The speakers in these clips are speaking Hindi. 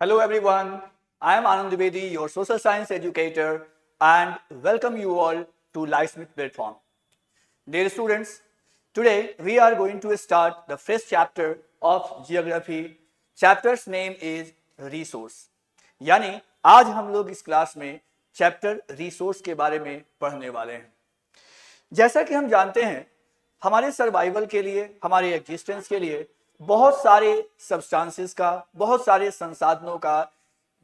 Hello everyone, I am Anand Dwivedi, your social science educator, and welcome you all to Livesmith platform. Dear students, today we are going to start the first chapter of geography. Chapter's name is resource. यानी आज हम लोग इस क्लास में चैप्टर रिसोर्स के बारे में पढ़ने वाले हैं। जैसा कि हम जानते हैं, हमारे सर्वाइवल के लिए, हमारे एग्जिस्टेंस के लिए बहुत सारे सब्सटेंसेस का, बहुत सारे संसाधनों का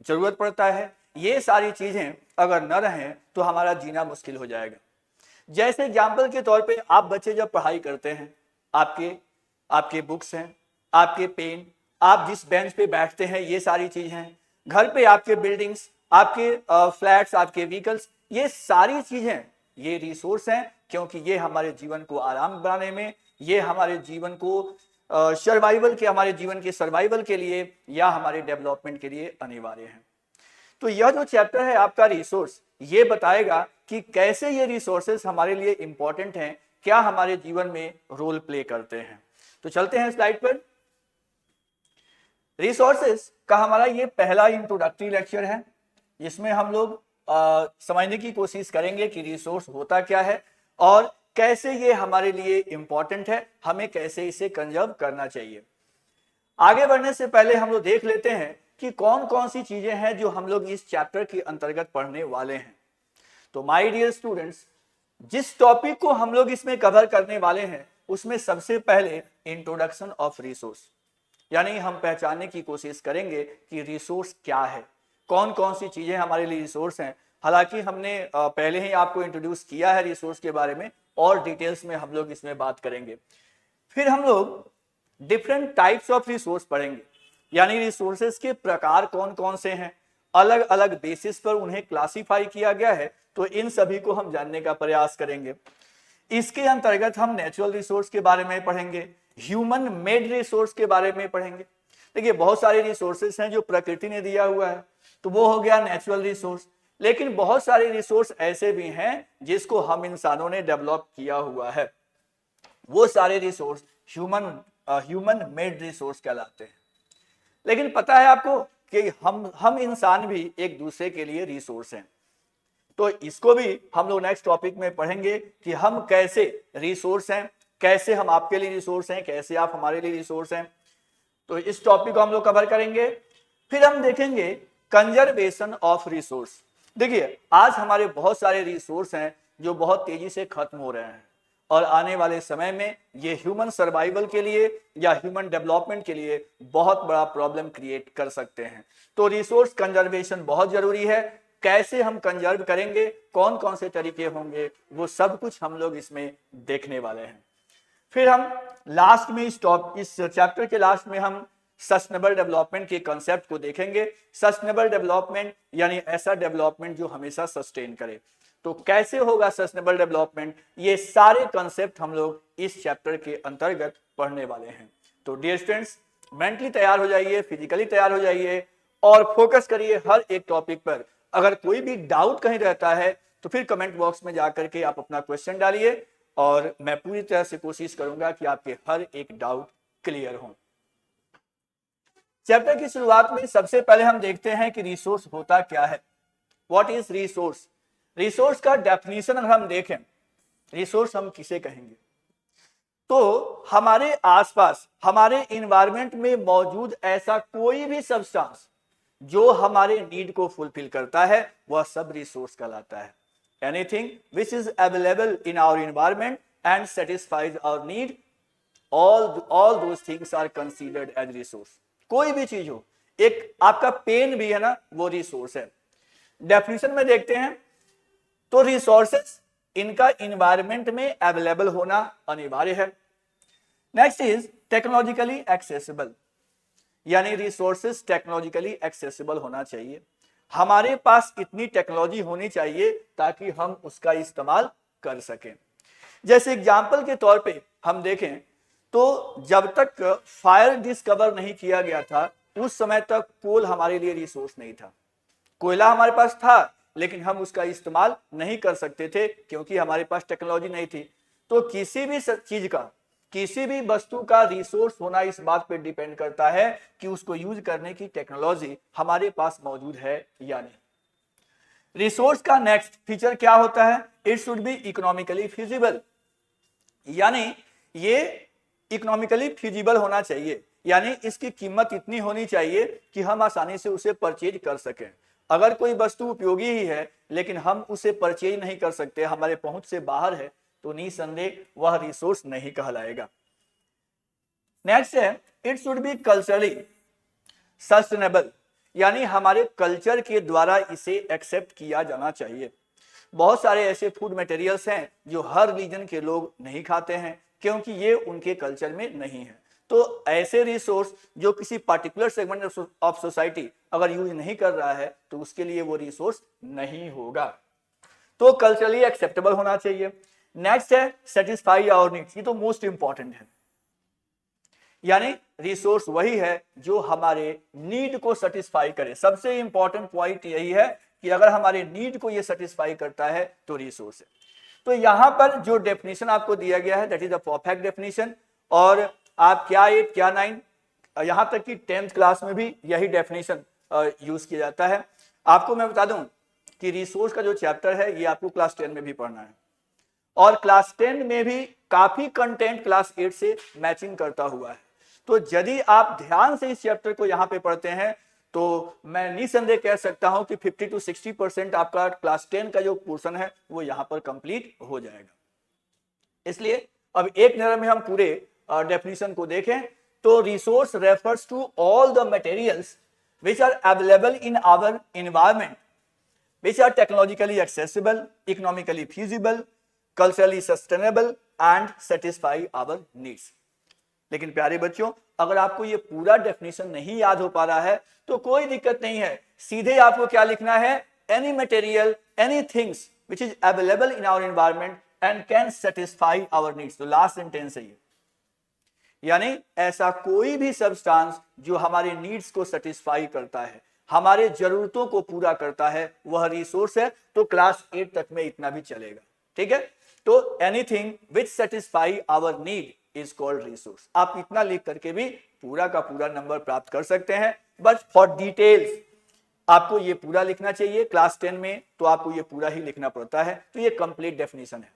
जरूरत पड़ता है। ये सारी चीजें अगर न रहें तो हमारा जीना मुश्किल हो जाएगा। जैसे एग्जाम्पल के तौर पे आप बच्चे जब पढ़ाई करते हैं, आपके बुक्स हैं, आपके पेन, आप जिस बेंच पे बैठते हैं, ये सारी चीजें हैं। घर पे आपके बिल्डिंग्स, आपके फ्लैट्स, आपके व्हीकल्स, ये सारी चीजें ये रिसोर्स हैं, क्योंकि ये हमारे जीवन को आराम बनाने में, ये हमारे जीवन को हमारे जीवन के सर्वाइवल के लिए या हमारे डेवलपमेंट के लिए अनिवार्य है। तो यह जो चैप्टर है आपका रिसोर्स, ये बताएगा कि कैसे ये रिसोर्सेस हमारे लिए इंपॉर्टेंट हैं, क्या हमारे जीवन में रोल प्ले करते हैं। तो चलते हैं स्लाइड पर। रिसोर्सेस का हमारा ये पहला इंट्रोडक्टरी लेक्चर है, जिसमें हम लोग समझने की कोशिश करेंगे कि रिसोर्स होता क्या है और कैसे ये हमारे लिए इंपॉर्टेंट है, हमें कैसे इसे कंजर्व करना चाहिए। आगे बढ़ने से पहले हम लोग देख लेते हैं कि कौन कौन सी चीजें हैं जो हम लोग इस चैप्टर के अंतर्गत पढ़ने वाले हैं। तो माय डियर स्टूडेंट्स, जिस टॉपिक को हम लोग इसमें कवर करने वाले हैं, उसमें सबसे पहले इंट्रोडक्शन ऑफ रिसोर्स, यानी हम पहचानने की कोशिश करेंगे कि रिसोर्स क्या है, कौन कौन सी चीजें हमारे लिए रिसोर्स हैं। हालांकि हमने पहले ही आपको इंट्रोड्यूस किया है रिसोर्स के बारे में, और डिटेल्स में हम लोग इसमें बात करेंगे। फिर हम लोग डिफरेंट टाइप्स ऑफ रिसोर्स पढ़ेंगे, यानी रिसोर्सेज के प्रकार कौन कौन से हैं, अलग अलग बेसिस पर उन्हें क्लासिफाई किया गया है, तो इन सभी को हम जानने का प्रयास करेंगे। इसके अंतर्गत हम नेचुरल रिसोर्स के बारे में पढ़ेंगे, ह्यूमन मेड रिसोर्स के बारे में पढ़ेंगे। देखिए, बहुत सारे रिसोर्सेज हैं जो प्रकृति ने दिया हुआ है, तो वो हो गया नेचुरल रिसोर्स। लेकिन बहुत सारे रिसोर्स ऐसे भी हैं जिसको हम इंसानों ने डेवलप किया हुआ है, वो सारे रिसोर्स ह्यूमन मेड रिसोर्स कहलाते हैं। लेकिन पता है आपको कि हम इंसान भी एक दूसरे के लिए रिसोर्स हैं, तो इसको भी हम लोग नेक्स्ट टॉपिक में पढ़ेंगे कि हम कैसे रिसोर्स हैं, कैसे हम आपके लिए रिसोर्स हैं, कैसे आप हमारे लिए रिसोर्स हैं। तो इस टॉपिक को हम लोग कवर करेंगे। फिर हम देखेंगे कंजर्वेशन ऑफ रिसोर्स। देखिए, आज हमारे बहुत सारे रिसोर्स हैं जो बहुत तेजी से खत्म हो रहे हैं, और आने वाले समय में ये ह्यूमन सर्वाइवल के लिए या ह्यूमन डेवलपमेंट के लिए बहुत बड़ा प्रॉब्लम क्रिएट कर सकते हैं। तो रिसोर्स कंजर्वेशन बहुत जरूरी है। कैसे हम कंजर्व करेंगे, कौन कौन से तरीके होंगे, वो सब कुछ हम लोग इसमें देखने वाले हैं। फिर हम लास्ट में इस चैप्टर के लास्ट में हम सस्टेनेबल डेवलपमेंट के कॉन्सेप्ट को देखेंगे। सस्टेनेबल डेवलपमेंट यानी ऐसा डेवलपमेंट जो हमेशा सस्टेन करे। तो कैसे होगा सस्टेनेबल डेवलपमेंट, ये सारे कॉन्सेप्ट हम लोग इस चैप्टर के अंतर्गत पढ़ने वाले हैं। तो डियर स्टूडेंट्स, मेंटली तैयार हो जाइए, फिजिकली तैयार हो जाइए और फोकस करिए हर एक टॉपिक पर। अगर कोई भी डाउट कहीं रहता है तो फिर कमेंट बॉक्स में जाकर के आप अपना क्वेश्चन डालिए, और मैं पूरी तरह से कोशिश करूंगा कि आपके हर एक डाउट क्लियर हो। चैप्टर की शुरुआत में सबसे पहले हम देखते हैं कि रिसोर्स होता क्या है। What is resource? रिसोर्स का डेफिनेशन अगर हम देखें, रिसोर्स हम किसे कहेंगे, तो हमारे आसपास, हमारे इन्वायरमेंट में मौजूद ऐसा कोई भी सब्सटेंस जो हमारे नीड को फुलफिल करता है, वह सब रिसोर्स कहलाता है। Anything which is available in our environment and satisfies our need, all those things are considered as resource। कोई भी चीज हो, एक आपका पेन भी है ना, वो रिसोर्स है। डेफिनेशन में देखते हैं तो रिसोर्सेस, इनका इन्वायरमेंट में अवेलेबल होना अनिवार्य है। नेक्स्ट इज टेक्नोलॉजिकली एक्सेसिबल, यानी रिसोर्सेस टेक्नोलॉजिकली एक्सेसिबल होना चाहिए। हमारे पास इतनी टेक्नोलॉजी होनी चाहिए ताकि हम उसका इस्तेमाल कर सकें। जैसे एग्जाम्पल के तौर पे हम देखें तो जब तक फायर डिस्कवर नहीं किया गया था, उस समय तक कोल हमारे लिए रिसोर्स नहीं था। कोयला हमारे पास था, लेकिन हम उसका इस्तेमाल नहीं कर सकते थे क्योंकि हमारे पास टेक्नोलॉजी नहीं थी। तो किसी भी चीज का किसी भी वस्तु का रिसोर्स होना इस बात पर डिपेंड करता है कि उसको यूज करने की टेक्नोलॉजी हमारे पास मौजूद है या नहीं। रिसोर्स का नेक्स्ट फीचर क्या होता है? It should be economically feasible, यानी ये इकोनॉमिकली फिजिबल होना चाहिए, यानी इसकी कीमत इतनी होनी चाहिए कि हम आसानी से उसे परचेज कर सकें। अगर कोई वस्तु उपयोगी ही है लेकिन हम उसे परचेज नहीं कर सकते, हमारे पहुंच से बाहर है, तो निसंदेह वह रिसोर्स नहीं कहलाएगा। नेक्स्ट है it should be culturally sustainable, यानी हमारे कल्चर के द्वारा इसे एक्सेप्ट किया जाना चाहिए। बहुत सारे ऐसे फूड मटेरियल्स हैं जो हर रीजन के लोग नहीं खाते हैं क्योंकि ये उनके कल्चर में नहीं है। तो ऐसे रिसोर्स जो किसी पर्टिकुलर सेगमेंट ऑफ सोसाइटी अगर यूज नहीं कर रहा है तो उसके लिए वो रिसोर्स नहीं होगा। तो कल्चरली एक्सेप्टेबल होना चाहिए। नेक्स्ट है सेटिस्फाई आवर नीड्स, ये तो मोस्ट इंपॉर्टेंट है, यानी रिसोर्स वही है जो हमारे नीड को सेटिस्फाई करे। सबसे इंपॉर्टेंट पॉइंट यही है कि अगर हमारे नीड को ये सेटिस्फाई करता है तो रिसोर्स है। तो यहां पर जो डेफिनेशन आपको दिया गया है that is the perfect definition, और आप क्या 8 क्या 9 यहां तक कि 10th क्लास में भी यही डेफिनेशन यूज किया जाता है। आपको मैं बता दूं कि रिसोर्स का जो चैप्टर है ये आपको क्लास 10 में भी पढ़ना है, और क्लास 10 में भी काफी कंटेंट क्लास 8 से मैचिंग करता हुआ है। तो यदि आप ध्यान से इस चैप्टर को यहां पे पढ़ते हैं तो मैं निसंदेह कह सकता हूं कि 50 to 60% आपका क्लास 10 का जो पोर्शन है वो यहां पर कंप्लीट हो जाएगा। इसलिए अब एक नजर में हम पूरे डेफिनेशन को देखें तो resource refers to all the materials which are available in our environment, which are technologically accessible, economically feasible, culturally sustainable and satisfy our needs। लेकिन प्यारे बच्चों, अगर आपको ये पूरा डेफिनेशन नहीं याद हो पा रहा है तो कोई दिक्कत नहीं है, सीधे आपको क्या लिखना है, any material any things which is available in our environment and can satisfy our needs. तो लास्ट सेंटेंस है ये, यानी ऐसा कोई भी सब्सटेंस जो हमारे नीड्स को सेटिस्फाई करता है, हमारे जरूरतों को पूरा करता है, वह रिसोर्स है। तो क्लास 8 तक में इतना भी चलेगा, ठीक है। तो anything which satisfy our need is called resource. आप इतना लिख करके भी पूरा का पूरा नंबर प्राप्त कर सकते हैं, बट फॉर डिटेल्स आपको ये पूरा लिखना चाहिए। क्लास 10 में तो आपको ये पूरा ही लिखना पड़ता है। तो ये कंप्लीट डेफिनेशन है।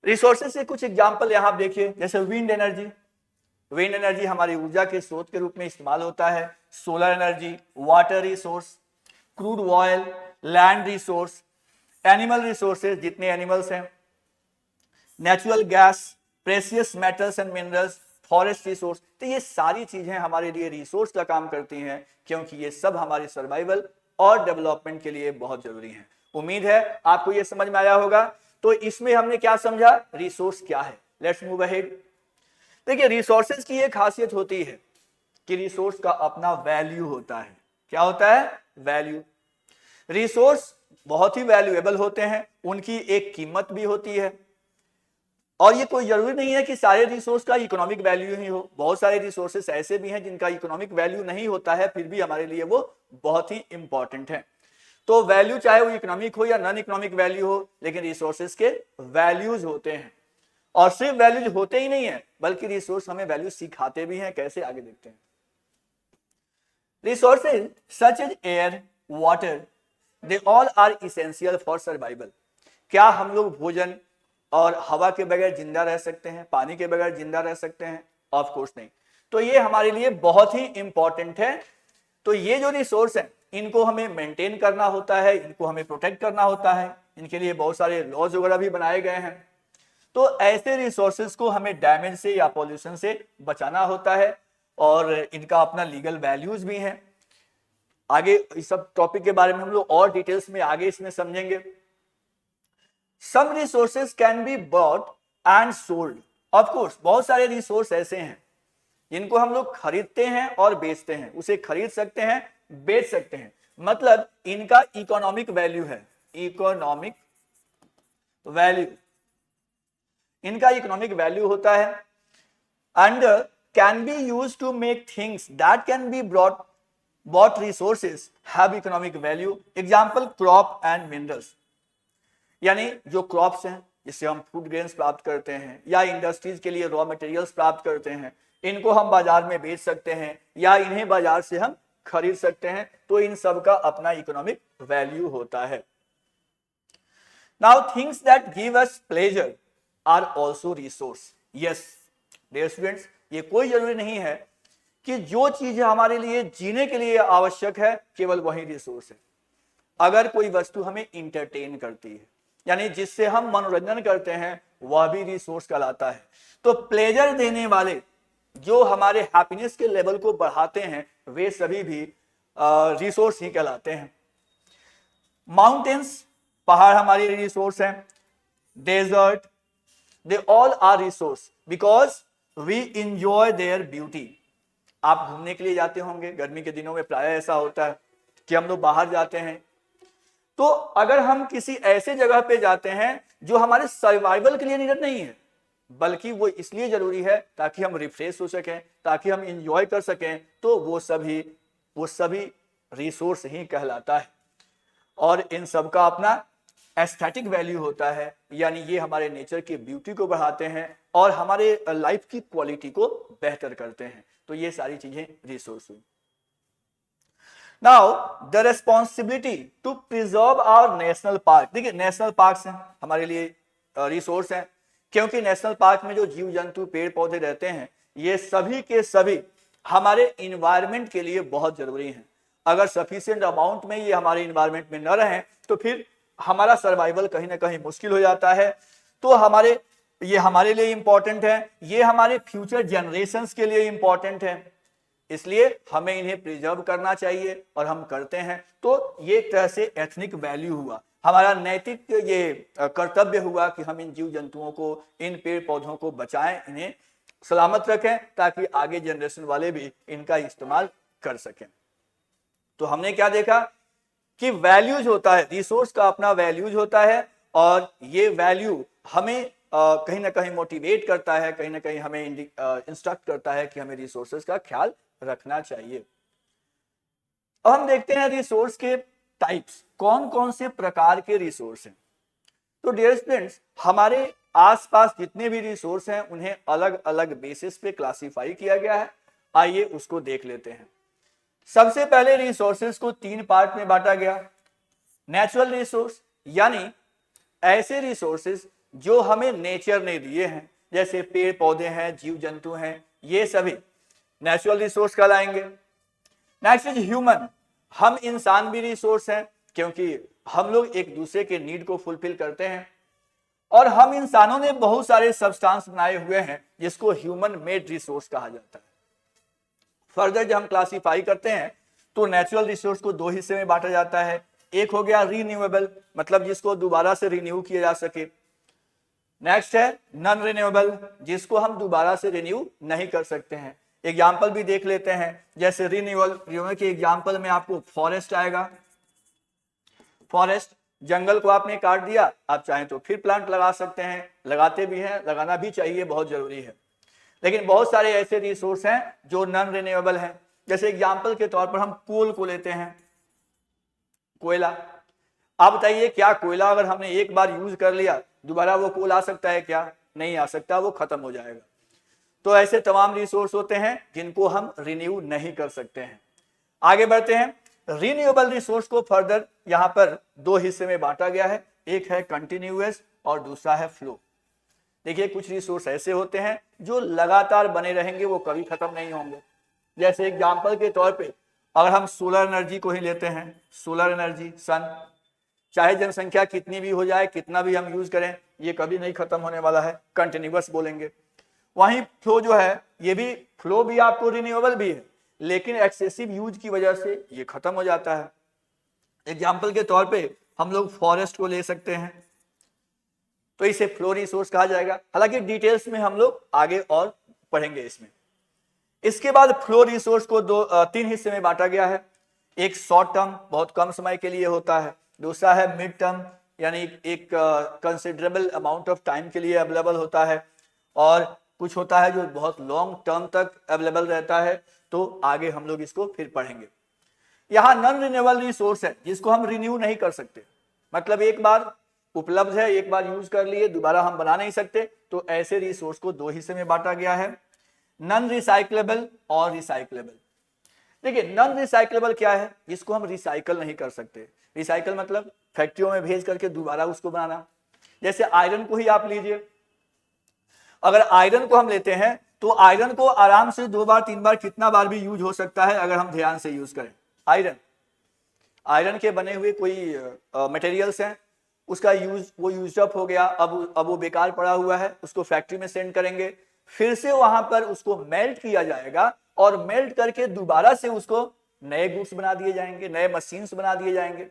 रिसोर्सेज से कुछ एग्जांपल यहां देखिए, जैसे विंड एनर्जी। विंड एनर्जी हमारी ऊर्जा के स्रोत के रूप में इस्तेमाल होता है। Solar energy, water resource, crude oil, land resource, animal resources जितने एनिमल्स हैं, natural gas, precious metals and minerals, forest resource. तो ये सारी चीजें हमारे लिए रिसोर्स का काम करती हैं क्योंकि ये सब हमारे सर्वाइवल और डेवलपमेंट के लिए बहुत जरूरी है। उम्मीद है आपको ये समझ में आया होगा। तो इसमें हमने क्या समझा, रिसोर्स क्या है। Let's move ahead. देखिए, रिसोर्सेज की एक खासियत होती है कि रिसोर्स का अपना वैल्यू होता है। क्या होता है, वैल्यू। रिसोर्स बहुत ही वैल्यूएबल होते हैं, उनकी एक कीमत भी होती है, और ये कोई जरूरी नहीं है कि सारे रिसोर्स का इकोनॉमिक वैल्यू ही हो। बहुत सारे रिसोर्सेस ऐसे भी हैं जिनका इकोनॉमिक वैल्यू नहीं होता है, फिर भी हमारे लिए वो बहुत ही इंपॉर्टेंट है। तो वैल्यू चाहे वो इकोनॉमिक हो या नॉन इकोनॉमिक वैल्यू हो, लेकिन रिसोर्सेज के वैल्यूज होते हैं। और सिर्फ वैल्यूज होते ही नहीं है बल्कि रिसोर्स हमें वैल्यू सिखाते भी हैं। कैसे, आगे देखते हैं। Resources such as air, water, they all are essential for survival. क्या हम लोग भोजन और हवा के बगैर जिंदा रह सकते हैं, पानी के बगैर जिंदा रह सकते हैं? ऑफ कोर्स नहीं। तो ये हमारे लिए बहुत ही इंपॉर्टेंट है। तो ये जो रिसोर्स है इनको हमें मेंटेन करना होता है, इनको हमें प्रोटेक्ट करना होता है। इनके लिए बहुत सारे लॉज वगैरह भी बनाए गए हैं। तो ऐसे रिसोर्सेज को हमें डैमेज से या पॉल्यूशन से बचाना होता है, और इनका अपना लीगल वैल्यूज भी हैं। आगे इस सब टॉपिक के बारे में हम लोग और डिटेल्स में आगे इसमें समझेंगे। Some resources can be bought and sold. Of course बहुत सारे रिसोर्स ऐसे हैं जिनको हम लोग खरीदते हैं और बेचते हैं। उसे खरीद सकते हैं, बेच सकते हैं, मतलब इनका इकोनॉमिक वैल्यू है। इकोनॉमिक वैल्यू, इनका इकोनॉमिक वैल्यू होता है। And can be used to make things that can be bought resources have economic value। Example crop and minerals, यानी जो क्रॉप्स हैं जिससे हम फूड ग्रेन्स प्राप्त करते हैं या इंडस्ट्रीज के लिए रॉ मटेरियल्स प्राप्त करते हैं, इनको हम बाजार में बेच सकते हैं या इन्हें बाजार से हम खरीद सकते हैं, तो इन सब का अपना इकोनॉमिक वैल्यू होता है। Now things that give us pleasure are also resource. Yes dear students, ये कोई जरूरी नहीं है कि जो चीज हमारे लिए जीने के लिए आवश्यक है केवल वही रिसोर्स है। अगर कोई वस्तु हमें इंटरटेन करती है, यानी जिससे हम मनोरंजन करते हैं, वह भी रिसोर्स कहलाता है। तो प्लेजर देने वाले जो हमारे हैप्पीनेस के लेवल को बढ़ाते हैं, वे सभी भी रिसोर्स ही कहलाते हैं। माउंटेन्स, पहाड़ हमारे रिसोर्स हैं। Desert, they all are resource because we enjoy their beauty. आप घूमने के लिए जाते होंगे, गर्मी के दिनों में प्राय ऐसा होता है कि हम लोग बाहर जाते हैं, तो अगर हम किसी ऐसे जगह पे जाते हैं जो हमारे सर्वाइवल के लिए नीडेड नहीं है, बल्कि वो इसलिए जरूरी है ताकि हम रिफ्रेश हो सकें, ताकि हम इंजॉय कर सकें, तो वो सभी रिसोर्स ही कहलाता है। और इन सब का अपना एस्थेटिक वैल्यू होता है, यानी ये हमारे नेचर की ब्यूटी को बढ़ाते हैं और हमारे लाइफ की क्वालिटी को बेहतर करते हैं। तो ये सारी चीजें रिसोर्स हुई। Now the responsibility to preserve our national park. देखिए नेशनल पार्क हैं हमारे लिए रिसोर्स हैं, क्योंकि नेशनल पार्क में जो जीव जंतु पेड़ पौधे रहते हैं, ये सभी के सभी हमारे इन्वायरमेंट के लिए बहुत जरूरी हैं। अगर सफिशिएंट अमाउंट में ये हमारे इन्वायरमेंट में न रहें तो फिर हमारा सर्वाइवल कहीं ना कहीं मुश्किल हो जाता है। तो ये हमारे लिए इंपॉर्टेंट है, ये हमारे फ्यूचर जनरेशंस के लिए इंपॉर्टेंट है, इसलिए हमें इन्हें प्रिजर्व करना चाहिए और हम करते हैं। तो ये एक तरह से एथनिक वैल्यू हुआ, हमारा नैतिक ये कर्तव्य हुआ कि हम इन जीव जंतुओं को, इन पेड़ पौधों को बचाएं, इन्हें सलामत रखें, ताकि आगे जनरेशन वाले भी इनका इस्तेमाल कर सकें। तो हमने क्या देखा कि वैल्यूज होता है, रिसोर्स का अपना वैल्यूज होता है, और ये वैल्यू हमें कहीं ना कहीं मोटिवेट करता है, कहीं ना कहीं हमें इंस्ट्रक्ट करता है कि हमें रिसोर्सेज का ख्याल रखना चाहिए। अब हम देखते हैं रिसोर्स के टाइप्स, कौन कौन से प्रकार के रिसोर्स हैं। तो डियर स्टूडेंट्स, हमारे आसपास जितने भी रिसोर्स हैं उन्हें अलग अलग बेसिस पे क्लासिफाई किया गया है। आइए उसको देख लेते हैं। सबसे पहले रिसोर्सेज को 3 पार्ट में बांटा गया। नेचुरल रिसोर्स, यानी ऐसे रिसोर्सेज जो हमें नेचर ने दिए हैं, जैसे पेड़ पौधे हैं, जीव जंतु हैं, ये सभी नेचुरल रिसोर्स कहलाएंगे। नेक्स्ट इज ह्यूमन, हम इंसान भी रिसोर्स हैं, क्योंकि हम लोग एक दूसरे के नीड को फुलफिल करते हैं, और हम इंसानों ने बहुत सारे सब्सटेंस बनाए हुए हैं जिसको ह्यूमन मेड रिसोर्स कहा जाता है। फर्दर जब हम क्लासिफाई करते हैं तो नेचुरल रिसोर्स को 2 हिस्से में बांटा जाता है। एक हो गया रीन्यूएबल, मतलब जिसको दोबारा से रिन्यू किया जा सके। नेक्स्ट है नॉन रिन्यूएबल, जिसको हम दोबारा से रिन्यू नहीं कर सकते हैं। एग्जाम्पल भी देख लेते हैं, जैसे रिन्यूएबल के एग्जाम्पल में आपको फॉरेस्ट आएगा। फॉरेस्ट, जंगल को आपने काट दिया, आप चाहें तो फिर प्लांट लगा सकते हैं, लगाते भी हैं, लगाना भी चाहिए, बहुत जरूरी है। लेकिन बहुत सारे ऐसे रिसोर्स हैं जो नॉन रिन्यूएबल हैं। जैसे एग्जाम्पल के तौर पर हम कोल को लेते हैं, कोयला। आप बताइए, क्या कोयला अगर हमने एक बार यूज कर लिया, दोबारा वो कोल आ सकता है क्या? नहीं आ सकता, वो खत्म हो जाएगा। तो ऐसे तमाम रिसोर्स होते हैं जिनको हम रिन्यू नहीं कर सकते हैं। आगे बढ़ते हैं। रिन्यूएबल रिसोर्स को फर्दर यहां पर 2 हिस्से में बांटा गया है, एक है कंटिन्यूअस और दूसरा है फ्लो। देखिए, कुछ रिसोर्स ऐसे होते हैं जो लगातार बने रहेंगे, वो कभी खत्म नहीं होंगे। जैसे एग्जाम्पल के तौर पे अगर हम सोलर एनर्जी को ही लेते हैं, सोलर एनर्जी, सन, चाहे जनसंख्या कितनी भी हो जाए, कितना भी हम यूज करें, ये कभी नहीं खत्म होने वाला है, कंटिन्यूअस बोलेंगे। वहीं फ्लो जो है, ये भी फ्लो भी आपको रिन्यूएबल भी है, लेकिन एक्सेसिव यूज की वजह से ये खत्म हो जाता है। एग्जाम्पल के तौर पे हम लोग फॉरेस्ट को ले सकते हैं, तो इसे फ्लो रिसोर्स कहा जाएगा। हालांकि डिटेल्स में हम लोग आगे और पढ़ेंगे इसमें। इसके बाद फ्लो रिसोर्स को 3 हिस्से में बांटा गया है। एक शॉर्ट टर्म, बहुत कम समय के लिए होता है। दूसरा है मिड टर्म, यानी एक कंसिडरेबल अमाउंट ऑफ टाइम के लिए अवेलेबल होता है। और कुछ होता है जो बहुत लॉन्ग टर्म तक अवेलेबल रहता है, तो आगे हम लोग इसको फिर पढ़ेंगे। यहाँ नॉन रिन्यूएबल रिसोर्स है जिसको हम रिन्यू नहीं कर सकते, मतलब एक बार उपलब्ध है, एक बार यूज कर लिए दोबारा हम बना नहीं सकते, तो ऐसे रिसोर्स को दो हिस्से में बांटा गया है, नॉन रिसाइक्लेबल और रिसाइक्लेबल। देखिए नॉन रिसाइक्लेबल क्या है, जिसको हम रिसाइकल नहीं कर सकते। रिसाइकल मतलब फैक्ट्रियों में भेज करके दोबारा उसको बनाना। जैसे आयरन को ही आप लीजिए, अगर आयरन को हम लेते हैं तो आयरन को आराम से 2 बार 3 बार कितना बार भी यूज हो सकता है अगर हम ध्यान से यूज करें। आयरन के बने हुए कोई मटेरियल्स हैं, उसका वो यूज अप हो गया, अब वो बेकार पड़ा हुआ है, उसको फैक्ट्री में सेंड करेंगे, फिर से वहां पर उसको मेल्ट किया जाएगा और मेल्ट करके दोबारा से उसको नए गुड्स बना दिए जाएंगे, नए मशीन्स बना दिए जाएंगे,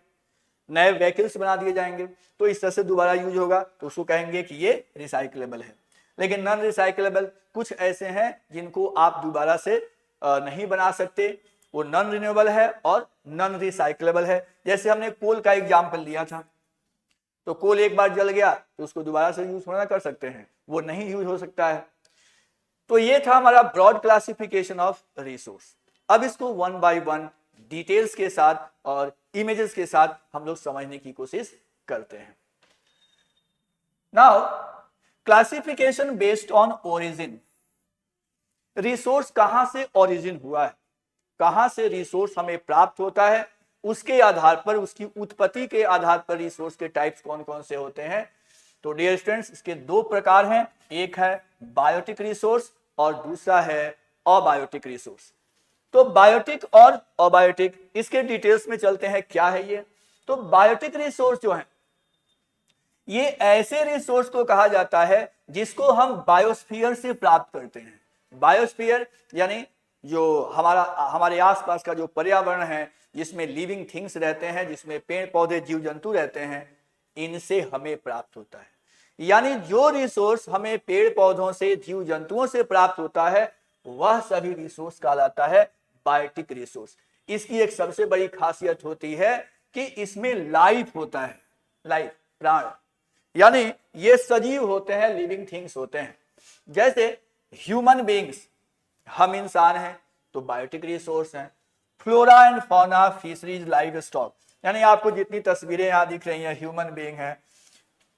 नए व्हीकल्स बना दिए जाएंगे, तो इस तरह से दोबारा यूज होगा, तो उसको कहेंगे कि ये रिसाइक्लेबल है। लेकिन नॉन रिसाइक्लेबल कुछ ऐसे हैं जिनको आप दोबारा से नहीं बना सकते, वो नॉन रिन्यूएबल है और नॉन रिसाइक्लेबल है। जैसे हमने कोल का एग्जाम्पल लिया था, तो कोल एक बार जल गया तो उसको दोबारा से यूज होना कर सकते हैं, वो नहीं यूज हो सकता है। तो ये था हमारा ब्रॉड क्लासिफिकेशन ऑफ रिसोर्स। अब इसको वन बाय वन डिटेल्स के साथ और इमेजेस के साथ हम लोग समझने की कोशिश करते हैं। Now classification based on origin. Resource कहां से ओरिजिन हुआ है, कहां से रिसोर्स हमें प्राप्त होता है, उसके आधार पर, उसकी उत्पत्ति के आधार पर रिसोर्स के टाइप्स कौन कौन से होते हैं। तो डियर स्टूडेंट्स, इसके दो प्रकार हैं, एक है बायोटिक रिसोर्स और दूसरा है अबायोटिक रिसोर्स। तो बायोटिक और अबायोटिक, इसके डिटेल्स में चलते हैं, क्या है ये। तो बायोटिक रिसोर्स जो है, ये ऐसे रिसोर्स को कहा जाता है जिसको हम बायोस्फीयर से प्राप्त करते हैं। बायोस्फीयर यानी जो हमारे आसपास का जो पर्यावरण है, जिसमें लिविंग थिंग्स रहते हैं, जिसमें पेड़ पौधे जीव जंतु रहते हैं, इनसे हमें प्राप्त होता है। यानी जो रिसोर्स हमें पेड़ पौधों से, जीव जंतुओं से प्राप्त होता है, वह सभी रिसोर्स कहलाता है बायोटिक रिसोर्स। इसकी एक सबसे बड़ी खासियत होती है कि इसमें लाइफ होता है, लाइफ, प्राण, यानी ये सजीव होते हैं, लिविंग थिंग्स होते हैं। जैसे ह्यूमन बीइंग्स, हम इंसान हैं तो बायोटिक रिसोर्स हैं। Flora and fauna, fisheries, live stock, यानी आपको जितनी तस्वीरें यहां दिख रही हैं, ह्यूमन बीइंग है,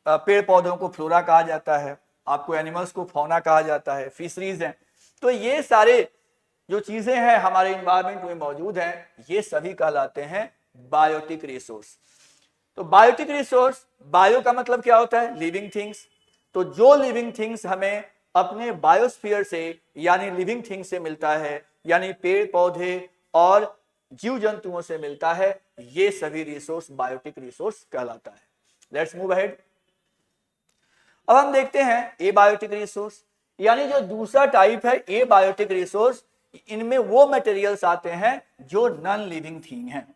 पेड़ पौधों को फ्लोरा कहा जाता है, आपको एनिमल्स को फौना कहा जाता है, फिशरीज हैं। तो ये सारे जो चीजें हैं हमारे इन्वायरमेंट में मौजूद हैं, ये सभी कहलाते हैं बायोटिक रिसोर्स। तो बायोटिक रिसोर्स, बायो का मतलब क्या होता है, लिविंग थिंग्स। तो जो लिविंग थिंग्स हमें अपने बायोस्फीयर से यानी लिविंग थिंग्स से मिलता है, यानी पेड़ पौधे और जीव जंतुओं से मिलता है, ये सभी रिसोर्स बायोटिक रिसोर्स कहलाता है। Let's move ahead. अब हम देखते हैं ए बायोटिक रिसोर्स, यानी जो दूसरा टाइप है ए बायोटिक रिसोर्स, इनमें वो मटेरियल्स आते हैं जो नॉन लिविंग थिंग हैं।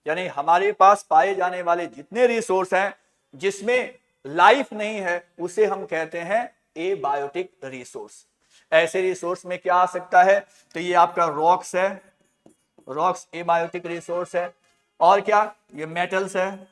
यानी हमारे पास पाए जाने वाले जितने रिसोर्स हैं जिसमें लाइफ नहीं है, उसे हम कहते हैं ए बायोटिक रिसोर्स। ऐसे रिसोर्स में क्या आ सकता है, तो ये आपका रॉक्स है, रॉक्स ए बायोटिक रिसोर्स है। और क्या, ये मेटल्स है,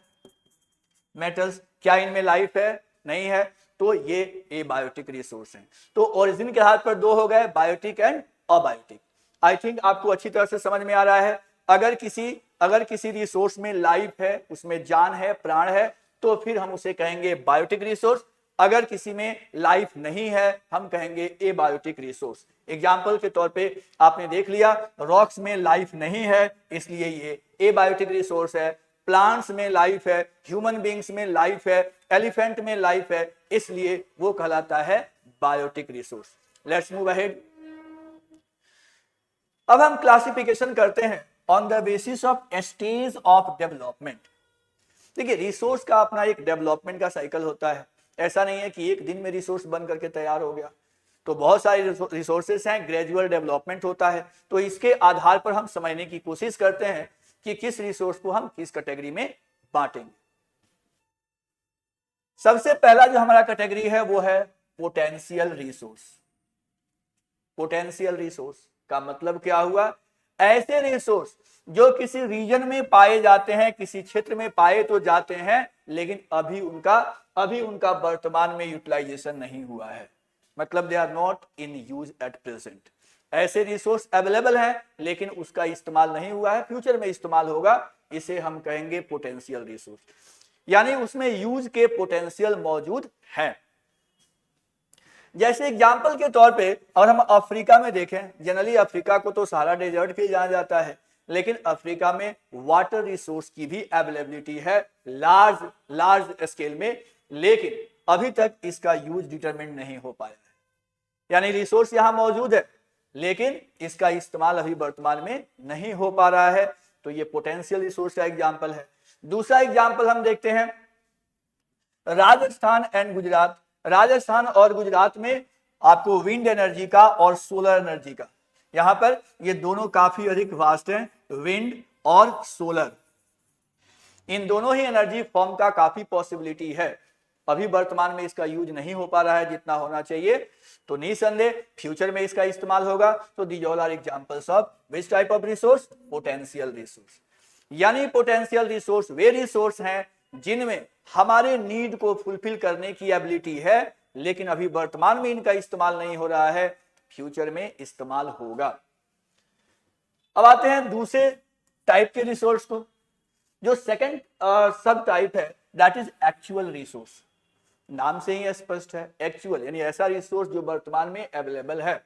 मेटल्स, क्या इनमें लाइफ है, नहीं है, तो ये ए बायोटिक रिसोर्स है। तो ओरिजिन के आधार पर दो हो गए, biotic and abiotic. I think आपको अच्छी तरह से समझ में आ रहा है। अगर किसी रिसोर्स में लाइफ है, उसमें जान है, प्राण है, तो फिर हम उसे कहेंगे बायोटिक रिसोर्स। अगर किसी में लाइफ नहीं है, हम कहेंगे ए बायोटिक रिसोर्स। एग्जाम्पल के तौर पे आपने देख लिया, रॉक्स में लाइफ नहीं है, इसलिए ये ए बायोटिक रिसोर्स है। प्लांट्स में लाइफ है, ह्यूमन बीइंग्स में लाइफ है, एलिफेंट में लाइफ है, इसलिए वो कहलाता है biotic resource. Let's move ahead. अब हम क्लासिफिकेशन करते हैं on the basis of stage of development. देखिए रिसोर्स का अपना एक डेवलपमेंट का साइकिल होता है। ऐसा नहीं है कि एक दिन में रिसोर्स बन करके तैयार हो गया। तो बहुत सारे रिसोर्सेस हैं, ग्रेजुअल डेवलपमेंट होता है। तो इसके आधार पर हम समझने की कोशिश करते हैं कि किस रिसोर्स को हम किस कैटेगरी में बांटेंगे। सबसे पहला जो हमारा कैटेगरी है वो है पोटेंशियल रिसोर्स। पोटेंशियल रिसोर्स का मतलब क्या हुआ, ऐसे रिसोर्स जो किसी रीजन में पाए जाते हैं, किसी क्षेत्र में पाए तो जाते हैं, लेकिन अभी उनका वर्तमान में यूटिलाइजेशन नहीं हुआ है, मतलब they are not in use at present. ऐसे रिसोर्स अवेलेबल है लेकिन उसका इस्तेमाल नहीं हुआ है, फ्यूचर में इस्तेमाल होगा, इसे हम कहेंगे पोटेंशियल रिसोर्स। यानी उसमें यूज के पोटेंशियल मौजूद है। जैसे एग्जाम्पल के तौर पे अगर हम अफ्रीका में देखें, जनरली अफ्रीका को तो सहारा डेजर्ट भी जाना जाता है, लेकिन अफ्रीका में वाटर रिसोर्स की भी अवेलेबिलिटी है लार्ज लार्ज स्केल में, लेकिन अभी तक इसका यूज डिटरमिन नहीं हो पाया है। यानी रिसोर्स यहां मौजूद है लेकिन इसका इस्तेमाल अभी वर्तमान में नहीं हो पा रहा है। तो ये पोटेंशियल रिसोर्स का एग्जाम्पल है। दूसरा एग्जाम्पल हम देखते हैं राजस्थान एंड गुजरात। राजस्थान और गुजरात में आपको विंड एनर्जी का और सोलर एनर्जी का, यहां पर ये दोनों काफी अधिक वास्ट हैं, विंड और सोलर। इन दोनों ही एनर्जी फॉर्म का काफी पॉसिबिलिटी है। अभी वर्तमान में इसका यूज नहीं हो पा रहा है जितना होना चाहिए, तो निसंदेह फ्यूचर में इसका इस्तेमाल होगा। तो these all are examples of which type of resource? Potential resource. यानी पोटेंशियल रिसोर्स वे रिसोर्स हैं जिनमें हमारे नीड को फुलफिल करने की एबिलिटी है, लेकिन अभी वर्तमान में इनका इस्तेमाल नहीं हो रहा है, फ्यूचर में इस्तेमाल होगा। अब आते हैं दूसरे टाइप के रिसोर्स को। जो सेकंड सब टाइप है दैट इज एक्चुअल रिसोर्स। नाम से ही स्पष्ट है, एक्चुअल यानी ऐसा रिसोर्स जो वर्तमान में अवेलेबल है।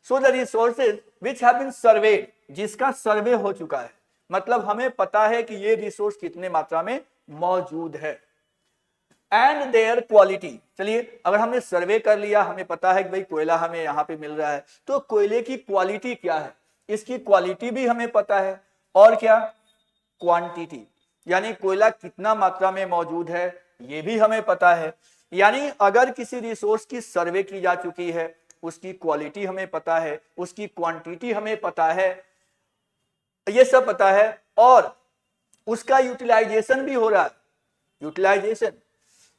So the resources which have been surveyed, जिसका सर्वे हो चुका है, मतलब हमें पता है कि ये रिसोर्स कितने मात्रा में मौजूद है। एंड देयर क्वालिटी, चलिए अगर हमने सर्वे कर लिया, हमें पता है कि भाई कोयला हमें यहाँ पे मिल रहा है, तो कोयले की क्वालिटी क्या है, इसकी क्वालिटी भी हमें पता है, और क्या क्वांटिटी, यानी कोयला कितना मात्रा में मौजूद है ये भी हमें पता है। यानी अगर किसी रिसोर्स की सर्वे की जा चुकी है, उसकी क्वालिटी हमें पता है, उसकी क्वांटिटी हमें पता है, ये सब पता है, और उसका यूटिलाइजेशन भी हो रहा है। यूटिलाइजेशन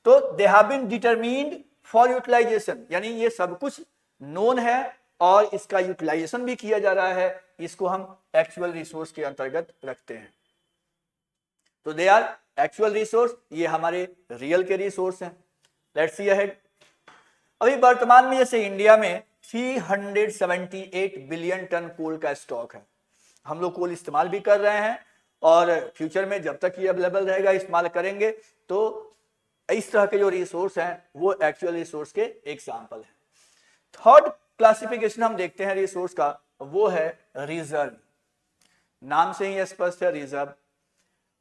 तो they have been determined for utilisation, यानी ये सब कुछ नोन है और इसका यूटिलाइजेशन भी किया जा रहा है। इसको हम एक्चुअल रिसोर्स के अंतर्गत रखते हैं। तो दे आर एक्चुअल रिसोर्स, ये हमारे रियल के रिसोर्स हैं। Let's see ahead. अभी वर्तमान में जैसे इंडिया में 378 बिलियन टन कोल का स्टॉक है। हम लोग कोल इस्तेमाल भी कर रहे हैं और फ्यूचर में जब तक ये अवेलेबल रहेगा इस्तेमाल करेंगे। तो इस तरह के जो रिसोर्स हैं वो एक्चुअल रिसोर्स के एग्जाम्पल हैं। थर्ड क्लासिफिकेशन हम देखते हैं रिसोर्स का, वो है रिजर्व। नाम से ही स्पष्ट है, रिजर्व।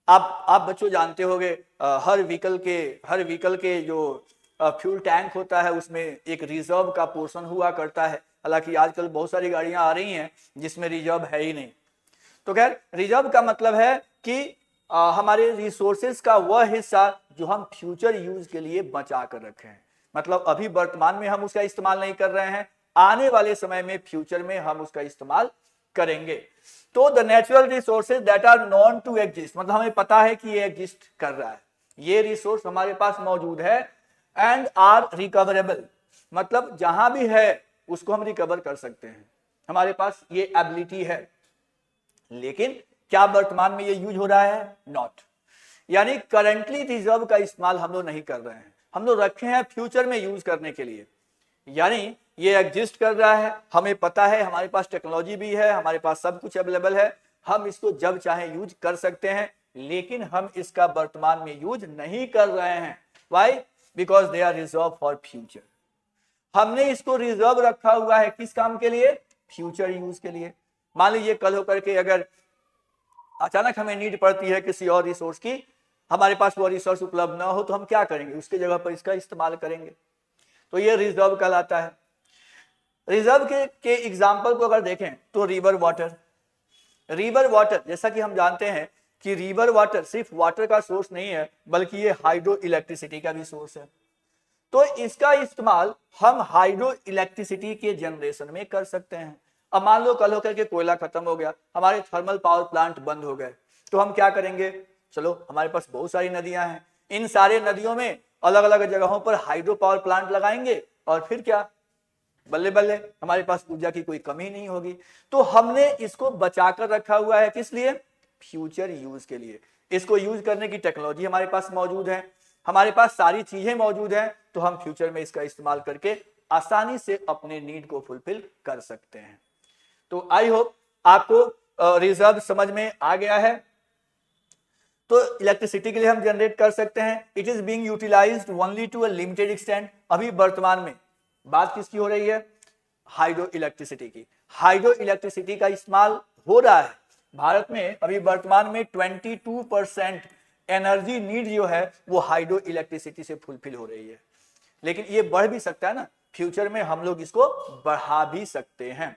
आप बच्चों जानते होंगे हर व्हीकल के जो फ्यूल टैंक होता है उसमें एक रिजर्व का पोर्शन हुआ करता है। हालांकि आजकल बहुत सारी गाड़ियां आ रही हैं जिसमें रिजर्व है ही नहीं। तो खैर रिजर्व का मतलब है कि हमारे रिसोर्सेज का वह हिस्सा जो हम फ्यूचर यूज के लिए बचा कर रखे हैं। मतलब अभी वर्तमान में हम उसका इस्तेमाल नहीं कर रहे हैं, आने वाले समय में फ्यूचर में हम उसका इस्तेमाल करेंगे। तो the natural resources that are known to exist, मतलब हमें पता है कि ये एग्जिस्ट कर रहा है, ये रिसोर्स हमारे पास मौजूद है। एंड आर रिकवरेबल, मतलब जहां भी है उसको हम रिकवर कर सकते हैं, हमारे पास ये एबिलिटी है। लेकिन क्या वर्तमान में ये यूज हो रहा है? नॉट। यानी करंटली रिजर्व का इस्तेमाल हम लोग नहीं कर रहे हैं, हम लोग रखे हैं फ्यूचर में यूज करने के लिए। यानी ये एग्जिस्ट कर रहा है, हमें पता है, हमारे पास टेक्नोलॉजी भी है, हमारे पास सब कुछ अवेलेबल है, हम इसको जब चाहे यूज कर सकते हैं, लेकिन हम इसका वर्तमान में यूज नहीं कर रहे हैं। Why? Because they are reserve for future. हमने इसको रिजर्व रखा हुआ है किस काम के लिए? फ्यूचर यूज के लिए। मान लीजिए कल होकर के अगर अचानक हमें नीड पड़ती है किसी और रिसोर्स की, हमारे पास वो रिसोर्स उपलब्ध ना हो, तो हम क्या करेंगे? उसके जगह पर इसका इस्तेमाल करेंगे। तो ये रिजर्व कहलाता है। रिजर्व के एग्जाम्पल को अगर देखें तो रिवर वाटर, जैसा कि हम जानते हैं कि रिवर वाटर सिर्फ वाटर का सोर्स नहीं है, बल्कि ये हाइड्रो इलेक्ट्रिसिटी का भी सोर्स है। तो इसका इस्तेमाल हम हाइड्रो इलेक्ट्रिसिटी के जनरेशन में कर सकते हैं। अब मान लो कल होकर के कोयला खत्म हो गया, हमारे थर्मल पावर प्लांट बंद हो गए, तो हम क्या करेंगे? चलो हमारे पास बहुत सारी नदियां हैं, इन सारे नदियों में अलग अलग जगहों पर हाइड्रो पावर प्लांट लगाएंगे और फिर क्या, बल्ले बल्ले हमारे पास ऊर्जा की कोई कमी नहीं होगी। तो हमने इसको बचाकर रखा हुआ है, किस लिए? फ्यूचर यूज के लिए। इसको यूज करने की टेक्नोलॉजी हमारे पास मौजूद है, हमारे पास सारी चीजें मौजूद हैं, तो हम फ्यूचर में इसका इस्तेमाल करके आसानी से अपने नीड को फुलफिल कर सकते हैं। तो आई होप आपको रिजर्व समझ में आ गया है। तो इलेक्ट्रिसिटी के लिए हम जनरेट कर सकते हैं। It is being utilised only to a limited extent. अभी वर्तमान में बात किसकी हो रही है? हाइड्रो इलेक्ट्रिसिटी की। हाइड्रो इलेक्ट्रिसिटी का इस्तेमाल हो रहा है भारत में। अभी वर्तमान में 22% एनर्जी नीड जो है वो हाइड्रो इलेक्ट्रिसिटी से फुलफिल हो रही है, लेकिन ये बढ़ भी सकता है ना, फ्यूचर में हम लोग इसको बढ़ा भी सकते हैं।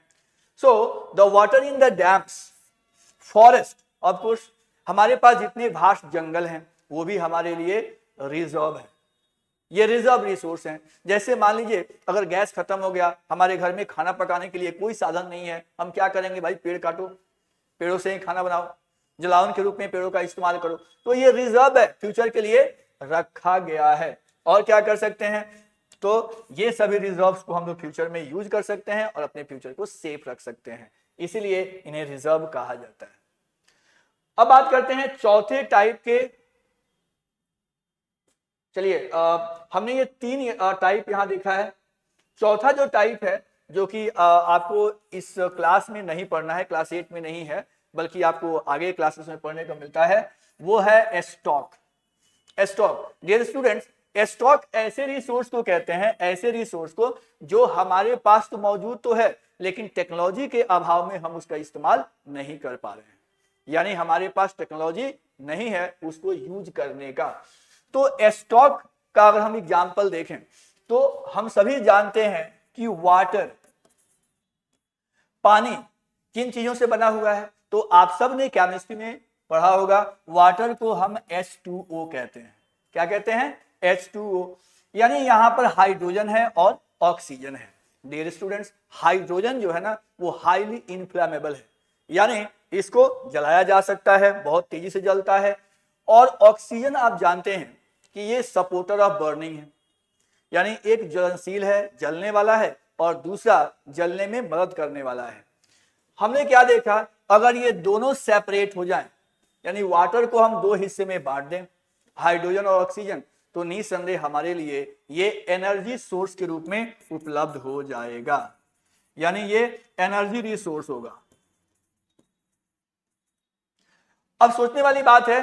So the water in the dams, forest, of course हमारे पास जितने भास्ट जंगल हैं वो भी हमारे लिए रिजर्व है, ये रिजर्व रिसोर्स हैं। जैसे मान लीजिए अगर गैस खत्म हो गया, हमारे घर में खाना पकाने के लिए कोई साधन नहीं है, हम क्या करेंगे भाई? पेड़ काटो, पेड़ों से ही खाना बनाओ, जलावन के रूप में पेड़ों का इस्तेमाल करो। तो ये रिजर्व है, फ्यूचर के लिए रखा गया है। और क्या कर सकते हैं? तो ये सभी रिजर्व्स को हम लोग फ्यूचर में यूज कर सकते हैं और अपने फ्यूचर को सेफ रख सकते हैं, इसीलिए इन्हें रिजर्व कहा जाता है। अब बात करते हैं चौथे टाइप के। चलिए हमने ये 3 टाइप यहां देखा है। चौथा जो टाइप है, जो कि आपको इस क्लास में नहीं पढ़ना है, क्लास 8 में नहीं है, बल्कि आपको आगे क्लासेस में पढ़ने को मिलता है, वो है stock. Stock, dear students, stock ऐसे रिसोर्स को कहते हैं, ऐसे रिसोर्स को जो हमारे पास तो मौजूद तो है, लेकिन टेक्नोलॉजी के अभाव में हम उसका इस्तेमाल नहीं कर पा रहे हैं, यानी हमारे पास टेक्नोलॉजी नहीं है उसको यूज करने का। तो स्टॉक का अगर हम एग्जांपल देखें तो हम सभी जानते हैं कि वाटर, पानी किन चीजों से बना हुआ है? तो आप सब ने केमिस्ट्री में पढ़ा होगा, वाटर को हम H2O कहते हैं। क्या कहते हैं? H2O, यानी यहां पर हाइड्रोजन है और ऑक्सीजन है। डियर स्टूडेंट्स, हाइड्रोजन जो है ना वो हाईली इनफ्लेमेबल है, यानी इसको जलाया जा सकता है, बहुत तेजी से जलता है। और ऑक्सीजन आप जानते हैं कि ये सपोर्टर ऑफ बर्निंग है, यानी एक ज्वलनशील है, जलने वाला है, और दूसरा जलने में मदद करने वाला है। हमने क्या देखा? अगर ये दोनों सेपरेट हो जाएं, यानी वाटर को हम 2 हिस्से में बांट दें, हाइड्रोजन और ऑक्सीजन, तो निसंदेह हमारे लिए ये एनर्जी सोर्स के रूप में उपलब्ध हो जाएगा, यानी ये एनर्जी रिसोर्स होगा। अब सोचने वाली बात है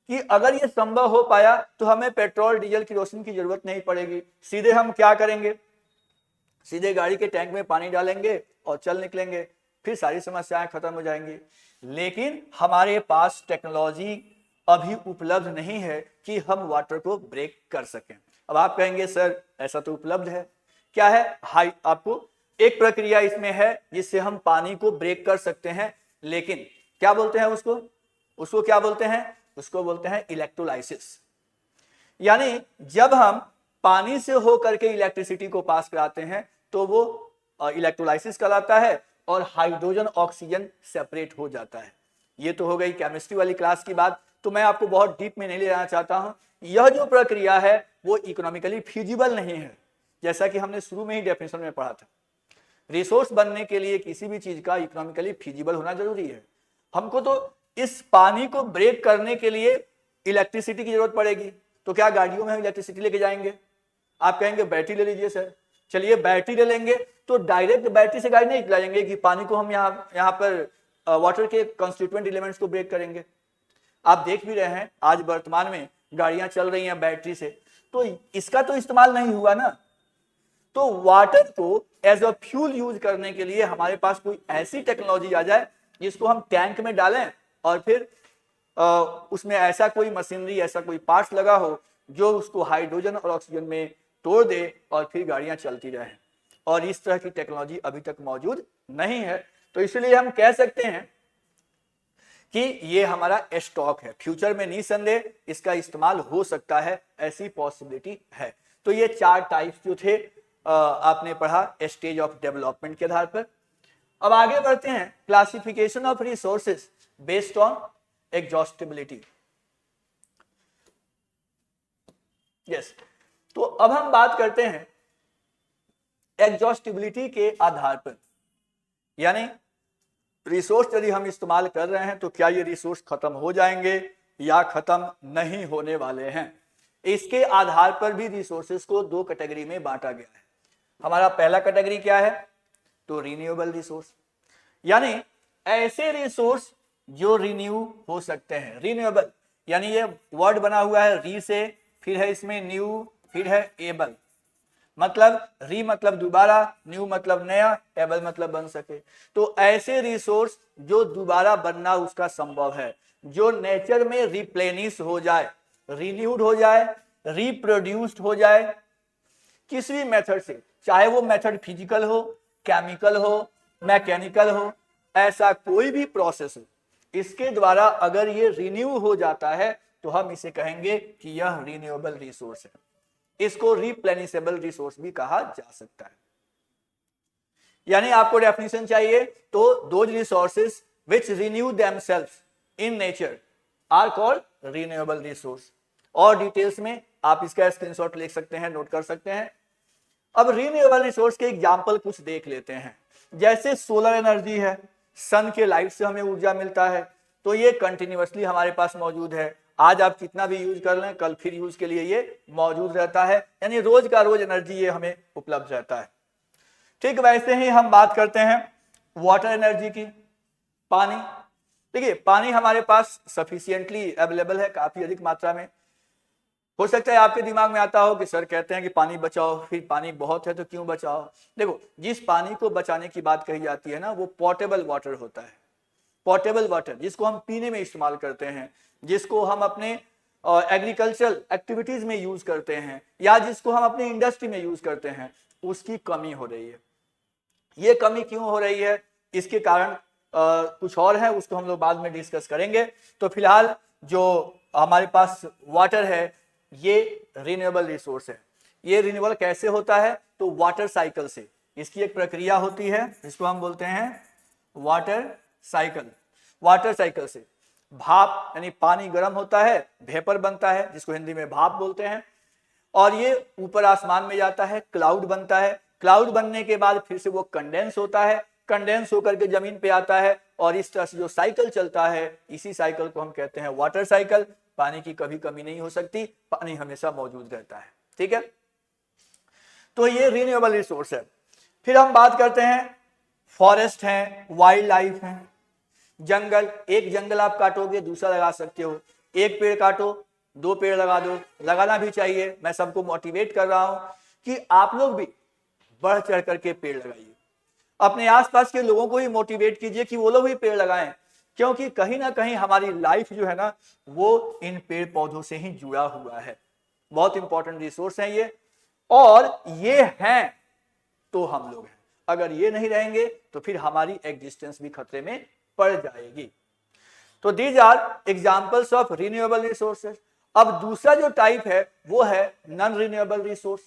कि अगर ये संभव हो पाया तो हमें पेट्रोल, डीजल, केरोसिन की जरूरत नहीं पड़ेगी। सीधे हम क्या करेंगे? सीधे गाड़ी के टैंक में पानी डालेंगे और चल निकलेंगे, फिर सारी समस्याएं खत्म हो जाएंगी। लेकिन हमारे पास टेक्नोलॉजी अभी उपलब्ध नहीं है कि हम वाटर को ब्रेक कर सकें। अब आप कहेंगे सर ऐसा तो उपलब्ध है। क्या है? हाई, आपको एक प्रक्रिया इसमें है जिससे हम पानी को ब्रेक कर सकते हैं, लेकिन क्या बोलते हैं उसको क्या बोलते हैं? उसको बोलते हैं इलेक्ट्रोलाइसिस। यानी जब हम पानी से होकर के इलेक्ट्रिसिटी को पास कराते हैं तो वो इलेक्ट्रोलाइसिस कहलाता है और हाइड्रोजन ऑक्सीजन सेपरेट हो जाता है। ये तो हो गई केमिस्ट्री वाली क्लास की बात, तो मैं आपको बहुत डीप में नहीं ले जाना चाहता हूं। यह जो प्रक्रिया है वो इकोनॉमिकली फिजिबल नहीं है, जैसा कि हमने शुरू में ही डेफिनेशन में पढ़ा था। रिसोर्स बनने के लिए किसी भी चीज का इकोनॉमिकली फिजिबल होना जरूरी है। हमको तो इस पानी को ब्रेक करने के लिए इलेक्ट्रिसिटी की जरूरत पड़ेगी, तो क्या गाड़ियों में हम इलेक्ट्रिसिटी लेके जाएंगे? आप कहेंगे बैटरी ले लीजिए सर। चलिए बैटरी ले लेंगे, तो डायरेक्ट बैटरी से गाड़ी नहीं चलाएंगे कि पानी को हम यहाँ पर वाटर के कंस्टिट्यूएंट एलिमेंट्स को ब्रेक करेंगे। आप देख भी रहे हैं आज वर्तमान में गाड़ियां चल रही हैं बैटरी से, तो इसका तो इस्तेमाल नहीं हुआ ना। तो वाटर को एज अ फ्यूल यूज करने के लिए हमारे पास कोई ऐसी टेक्नोलॉजी आ जाए जिसको हम टैंक में डालें और फिर उसमें ऐसा कोई मशीनरी, ऐसा कोई पार्ट्स लगा हो जो उसको हाइड्रोजन और ऑक्सीजन में तोड़ दे और फिर गाड़ियां चलती रहें। और इस तरह की टेक्नोलॉजी अभी तक मौजूद नहीं है, तो इसलिए हम कह सकते हैं कि ये हमारा स्टॉक है। फ्यूचर में निसंदेह इसका इस्तेमाल हो सकता है, ऐसी पॉसिबिलिटी है। तो ये 4 टाइप्स जो थे आपने पढ़ा स्टेज ऑफ डेवलपमेंट के आधार पर। अब आगे बढ़ते हैं, classification of resources based on exhaustibility. Yes, तो अब हम बात करते हैं एग्जॉस्टिबिलिटी के आधार पर, यानी रिसोर्स यदि हम इस्तेमाल कर रहे हैं तो क्या ये रिसोर्स खत्म हो जाएंगे या खत्म नहीं होने वाले हैं। इसके आधार पर भी रिसोर्सेज को 2 कैटेगरी में बांटा गया है। हमारा पहला कैटेगरी क्या है? तो रिन्यूएबल रिसोर्स, यानी ऐसे रिसोर्स जो रिन्यू हो सकते हैं। रिन्यूएबल यानी ये वर्ड बना हुआ है री से, फिर है इसमें न्यू, फिर है एबल। मतलब री मतलब दोबारा, न्यू मतलब नया, एबल मतलब बन सके। तो ऐसे रिसोर्स जो दोबारा बनना उसका संभव है, जो नेचर में रिप्लेनिश हो जाए, रिन्यूड हो जाए, रिप्रोड्यूस्ड हो जाए किसी भी मेथड से, चाहे वो मेथड फिजिकल हो, केमिकल हो, मैकेनिकल हो, ऐसा कोई भी प्रोसेस हो, इसके द्वारा अगर ये रिन्यू हो जाता है तो हम इसे कहेंगे कि यह रिन्यूएबल रिसोर्स है। इसको रिप्लेनिशेबल रिसोर्स भी कहा जा सकता है। यानी आपको डेफिनेशन चाहिए तो those resources which renew themselves in nature are called renewable resource. और डिटेल्स में आप इसका स्क्रीनशॉट ले सकते हैं, नोट कर सकते हैं। अब रिन्यूएबल रिसोर्स के एग्जांपल कुछ देख लेते हैं। जैसे सोलर एनर्जी है, सन के लाइट से हमें ऊर्जा मिलता है, तो ये कंटिन्यूअसली हमारे पास मौजूद है। आज आप कितना भी यूज कर लें, कल फिर यूज के लिए ये मौजूद रहता है, यानी रोज का रोज एनर्जी ये हमें उपलब्ध रहता है। ठीक वैसे ही हम बात करते हैं वाटर एनर्जी की, पानी। देखिए पानी हमारे पास सफिशिएंटली अवेलेबल है, काफी अधिक मात्रा में। हो सकता है आपके दिमाग में आता हो कि सर कहते हैं कि पानी बचाओ, फिर पानी बहुत है तो क्यों बचाओ। देखो, जिस पानी को बचाने की बात कही जाती है ना, वो पोर्टेबल वाटर होता है। पोर्टेबल वाटर जिसको हम पीने में इस्तेमाल करते हैं, जिसको हम अपने एग्रीकल्चरल एक्टिविटीज में यूज करते हैं, या जिसको हम अपनी इंडस्ट्री में यूज करते हैं, उसकी कमी हो रही है। ये कमी क्यों हो रही है, इसके कारण कुछ और है, उसको हम लोग बाद में डिस्कस करेंगे। तो फिलहाल जो हमारे पास वाटर है ये रिन्यूएबल रिसोर्स है। ये रिन्यूएबल कैसे होता है, तो वाटर साइकिल से। इसकी एक प्रक्रिया होती है जिसको हम बोलते हैं वाटर साइकिल। वाटर साइकिल से भाप यानी पानी गर्म होता है, वेपर बनता है जिसको हिंदी में भाप बोलते हैं, और ये ऊपर आसमान में जाता है, क्लाउड बनता है। क्लाउड बनने के बाद फिर से वो कंडेंस होता है, कंडेंस होकर के जमीन पे आता है, और इस तरह से जो साइकिल चलता है, इसी साइकिल को हम कहते हैं वाटर साइकिल। पानी की कभी कमी नहीं हो सकती, पानी हमेशा मौजूद रहता है। ठीक है, तो ये रिन्यूएबल रिसोर्स है। फिर हम बात करते हैं फॉरेस्ट है, वाइल्ड लाइफ है, जंगल। एक जंगल आप काटोगे दूसरा लगा सकते हो, एक पेड़ काटो दो पेड़ लगा दो, लगाना भी चाहिए। मैं सबको मोटिवेट कर रहा हूं कि आप लोग भी बढ़ चढ़ करके पेड़ लगाइए, अपने आसपास के लोगों को ही मोटिवेट कीजिए कि वो लोग भी पेड़ लगाएं, क्योंकि कहीं ना कहीं हमारी लाइफ जो है ना, वो इन पेड़ पौधों से ही जुड़ा हुआ है। बहुत इंपॉर्टेंट रिसोर्स है ये, और ये हैं तो हम लोग हैं। अगर ये नहीं रहेंगे तो फिर हमारी एग्जिस्टेंस भी खतरे में पड़ जाएगी। तो these are examples of renewable resources. अब दूसरा जो टाइप है वो है नॉन रिन्यूएबल रिसोर्स।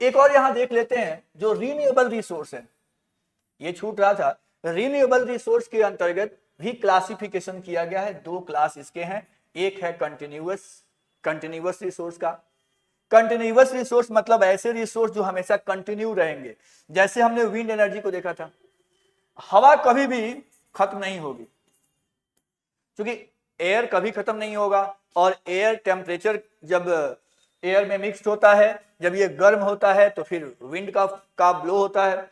एक और यहां देख लेते हैं जो रिन्यूएबल रिसोर्स है, ये छूट रहा था। रिन्यूएबल रिसोर्स के अंतर्गत भी क्लासिफिकेशन किया गया है। दो क्लास इसके हैं, एक है कंटिन्यूअस रिसोर्स का। कंटिन्यूअस रिसोर्स मतलब ऐसे रिसोर्स जो हमेशा कंटिन्यू रहेंगे। जैसे हमने विंड एनर्जी को देखा था, हवा कभी भी खत्म नहीं होगी, क्योंकि एयर कभी खत्म नहीं होगा, और एयर टेम्परेचर जब एयर में मिक्स्ड होता है, जब ये गर्म होता है तो फिर विंड का ब्लो होता है।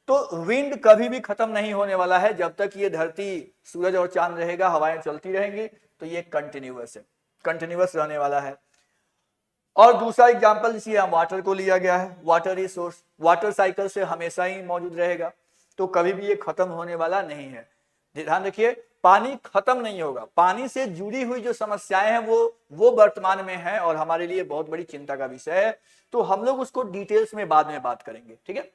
तो विंड कभी भी खत्म नहीं होने वाला है, जब तक ये धरती, सूरज और चांद रहेगा, हवाएं चलती रहेंगी, तो ये कंटिन्यूअस है, कंटिन्यूअस रहने वाला है। और दूसरा एग्जांपल इसी वाटर को लिया गया है। वाटर रिसोर्स वाटर साइकिल से हमेशा ही मौजूद रहेगा, तो कभी भी ये खत्म होने वाला नहीं है। ध्यान रखिए, पानी खत्म नहीं होगा। पानी से जुड़ी हुई जो समस्याएं हैं वो वर्तमान में है और हमारे लिए बहुत बड़ी चिंता का विषय है, तो हम लोग उसको डिटेल्स में बाद में बात करेंगे। ठीक है,